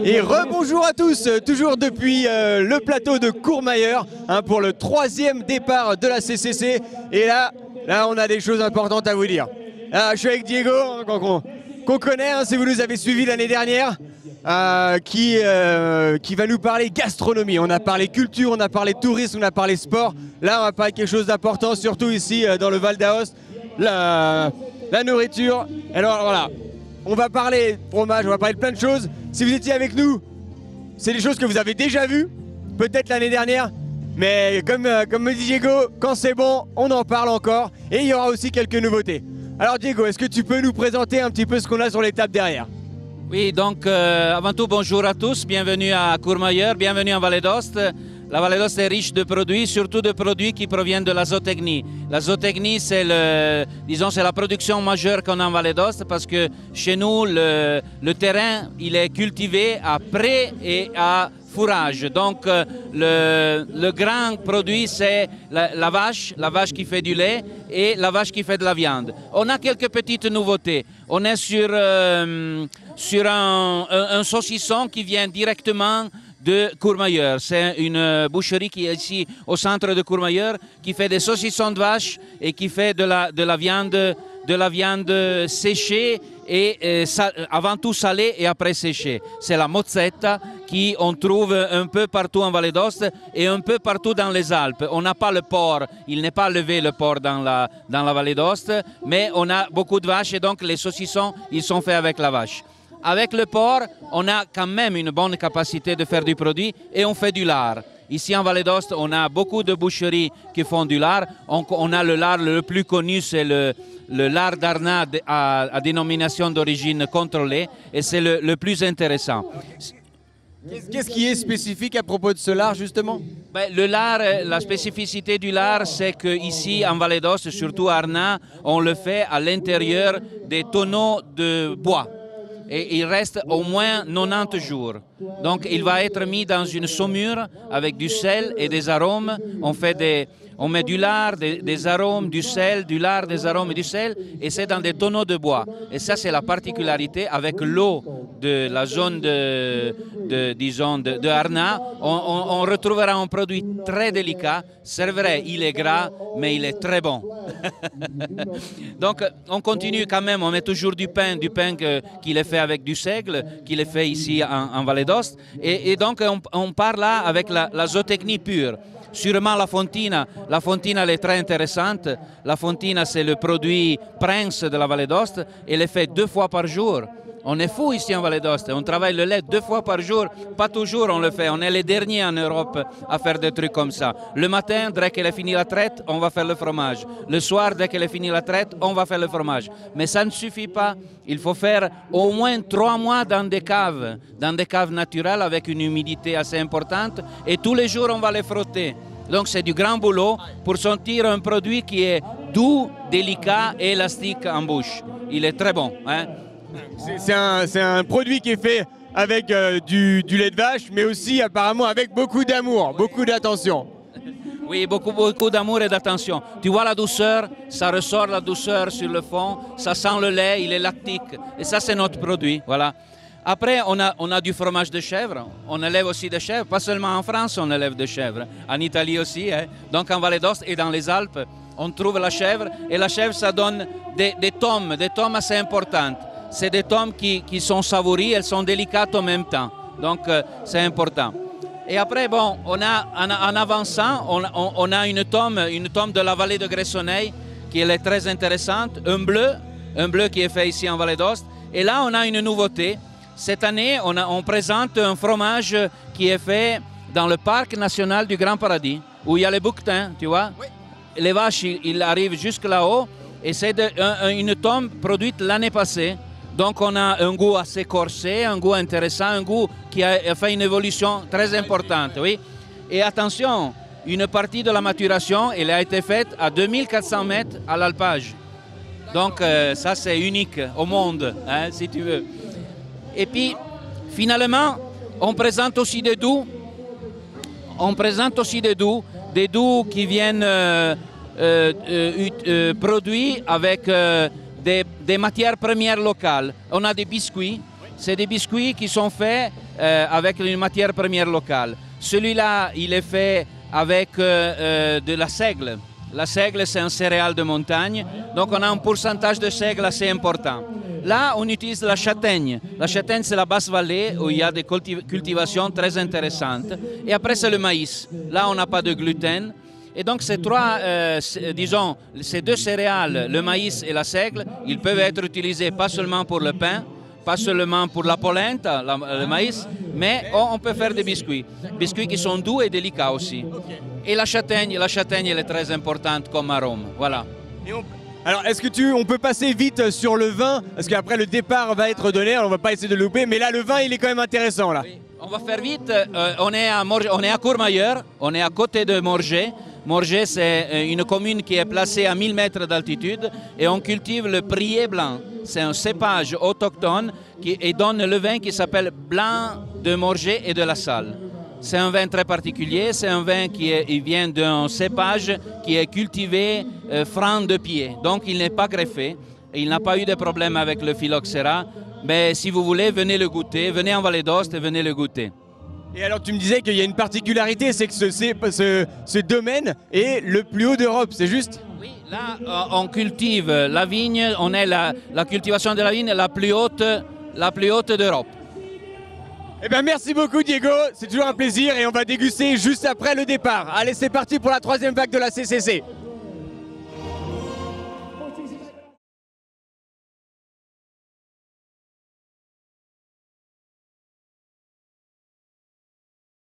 Et rebonjour à tous, toujours depuis le plateau de Courmayeur pour le 3e départ de la CCC. Et là on a des choses importantes à vous dire. Je suis avec Diego, qu'on connaît, si vous nous avez suivis l'année dernière, qui va nous parler gastronomie. On a parlé culture, on a parlé tourisme, on a parlé sport. Là on va parler de quelque chose d'important, surtout ici dans le Val d'Aoste, la nourriture. Alors voilà. On va parler fromage, on va parler de plein de choses. Si vous étiez avec nous, c'est des choses que vous avez déjà vues, peut-être l'année dernière. Mais comme me dit Diego, quand c'est bon, on en parle encore. Et il y aura aussi quelques nouveautés. Alors Diego, est-ce que tu peux nous présenter un petit peu ce qu'on a sur les tables derrière? Oui, donc avant tout, bonjour à tous. Bienvenue à Courmayeur, bienvenue en Vallée d'Aoste. La Vallée d'Aoste est riche de produits, surtout de produits qui proviennent de la zootechnie. La zootechnie, c'est la production majeure qu'on a en Vallée d'Aoste parce que chez nous, le terrain, il est cultivé à pré et à fourrage. Donc le grand produit, c'est la vache qui fait du lait et la vache qui fait de la viande. On a quelques petites nouveautés. On est sur un saucisson qui vient directement de Courmayeur. C'est une boucherie qui est ici au centre de Courmayeur qui fait des saucissons de vache et qui fait de la viande séchée et avant tout salée et après séchée. C'est la mozzetta qu'on trouve un peu partout en Vallée d'Aoste et un peu partout dans les Alpes. On n'a pas le porc, il n'est pas levé le porc dans la Vallée d'Aoste, mais on a beaucoup de vaches et donc les saucissons, ils sont faits avec la vache. Avec le porc, on a quand même une bonne capacité de faire du produit et on fait du lard. Ici en Vallée d'Aoste, on a beaucoup de boucheries qui font du lard. On a le lard le plus connu, c'est le lard d'Arnat à dénomination d'origine contrôlée et c'est le plus intéressant. Qu'est-ce qui est spécifique à propos de ce lard justement? Le lard, la spécificité du lard, c'est qu'ici en Vallée d'Aoste, surtout à Arnat, on le fait à l'intérieur des tonneaux de bois. Et il reste au moins 90 jours. Donc il va être mis dans une saumure avec du sel et des arômes. On met du lard, des arômes, du sel, du lard, des arômes et du sel, et c'est dans des tonneaux de bois. Et ça, c'est la particularité avec l'eau de la zone de Arnat. On retrouvera un produit très délicat. C'est vrai, il est gras, mais il est très bon. Donc, on continue quand même. On met toujours du pain qu'il est fait avec du seigle, qu'il est fait ici en Vallée d'Aoste. Et donc, on part là avec la zootechnie pure. Sûrement la fontina elle est très intéressante. La fontina, c'est le produit prince de la Vallée d'Aoste. Elle est faite 2 fois par jour. On est fou ici en Vallée d'Aoste. On travaille le lait 2 fois par jour. Pas toujours on le fait. On est les derniers en Europe à faire des trucs comme ça. Le matin, dès qu'elle est finie la traite, on va faire le fromage. Le soir, dès qu'elle est finie la traite, on va faire le fromage. Mais ça ne suffit pas. Il faut faire au moins 3 mois dans des caves naturelles avec une humidité assez importante. Et tous les jours, on va les frotter. Donc c'est du grand boulot pour sentir un produit qui est doux, délicat et élastique en bouche. Il est très bon. C'est un produit qui est fait avec du lait de vache, mais aussi apparemment avec beaucoup d'amour, beaucoup d'attention. Oui, beaucoup d'amour et d'attention. Tu vois la douceur, ça ressort la douceur sur le fond, ça sent le lait, il est lactique. Et ça, c'est notre produit, voilà. Après, on a du fromage de chèvre, on élève aussi des chèvres, pas seulement en France on élève des chèvres, en Italie aussi. Donc en Vallée d'Aoste et dans les Alpes, on trouve la chèvre et la chèvre, ça donne des tomes assez importantes. C'est des tomes qui sont savouries, elles sont délicates en même temps, donc c'est important. Et après, bon, en avançant, on a une tome de la vallée de Gressoney qui est très intéressante, un bleu qui est fait ici en Vallée d'Aoste. Et là, on a une nouveauté. Cette année, on présente un fromage qui est fait dans le parc national du Grand Paradis, où il y a les bouquetins, tu vois. Oui. Les vaches, ils arrivent jusque là-haut, et c'est une tombe produite l'année passée. Donc on a un goût assez corsé, un goût intéressant, un goût qui a fait une évolution très importante. Oui. Et attention, une partie de la maturation, elle a été faite à 2400 mètres à l'alpage. Donc ça, c'est unique au monde, si tu veux. Et puis, finalement, on présente aussi des doux. Des doux qui viennent produits avec des matières premières locales. On a des biscuits. C'est des biscuits qui sont faits avec une matière première locale. Celui-là, il est fait avec de la seigle. La seigle, c'est un céréale de montagne, donc on a un pourcentage de seigle assez important. Là, on utilise la châtaigne. La châtaigne, c'est la basse vallée où il y a des cultivations très intéressantes. Et après, c'est le maïs. Là, on n'a pas de gluten. Et donc, ces trois, disons, ces deux céréales, le maïs et la seigle, ils peuvent être utilisés pas seulement pour le pain, pas seulement pour la polenta, le maïs, mais on peut faire des biscuits. Biscuits qui sont doux et délicats aussi. Okay. Et la châtaigne, elle est très importante comme arôme. Voilà. Alors, est-ce que on peut passer vite sur le vin? Parce qu'après, le départ va être donné, alors on ne va pas essayer de le louper, mais là, le vin, il est quand même intéressant, là. Oui. On va faire vite. On est à Courmayeur, on est à côté de Morges. Morges, c'est une commune qui est placée à 1000 mètres d'altitude et on cultive le Prié blanc. C'est un cépage autochtone qui donne le vin qui s'appelle Blanc de Morges et de la Salle. C'est un vin très particulier, c'est un vin il vient d'un cépage qui est cultivé franc de pied, donc il n'est pas greffé, il n'a pas eu de problème avec le phylloxéra, mais si vous voulez, venez le goûter, venez en Vallée d'Aoste et venez le goûter. Et alors tu me disais qu'il y a une particularité, c'est que ce domaine est le plus haut d'Europe, c'est juste? Oui, là on cultive la vigne, on est la cultivation de la vigne la plus haute d'Europe. Eh bien merci beaucoup Diego, c'est toujours un plaisir et on va déguster juste après le départ. Allez, c'est parti pour la troisième vague de la CCC.